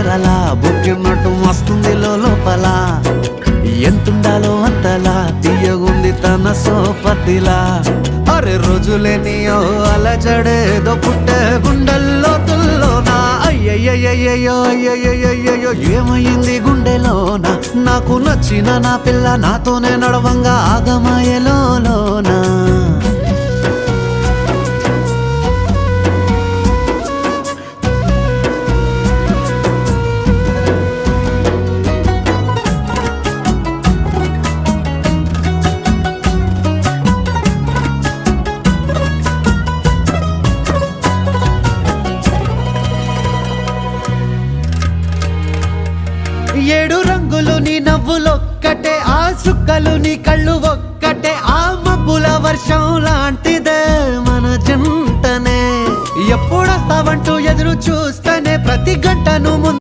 కల బుక్కినట్టు వస్తుంది లోపల ఎంతుండాలో అంతలా తీయగుంది తన సోపతిలా అరే రోజులేని అలజడేదో పుట్టే గుండెల్లో తుల్లోనా అయ్యయ్యయ్యో అయ్యయ్యయ్యో ఏమైంది గుండెలోనా నాకు నచ్చిన నా పిల్ల నాతోనే నడవంగా ఆగమాయలోనా ఏడు రంగులు నీ నవ్వులొక్కటే ఆ సుక్కలు నీ కళ్ళు ఒక్కటే ఆ మబ్బుల వర్షం లాంటిదే మన జంటనే ఎప్పుడొస్తావంటూ ఎదురు చూస్తేనే ప్రతి గంటను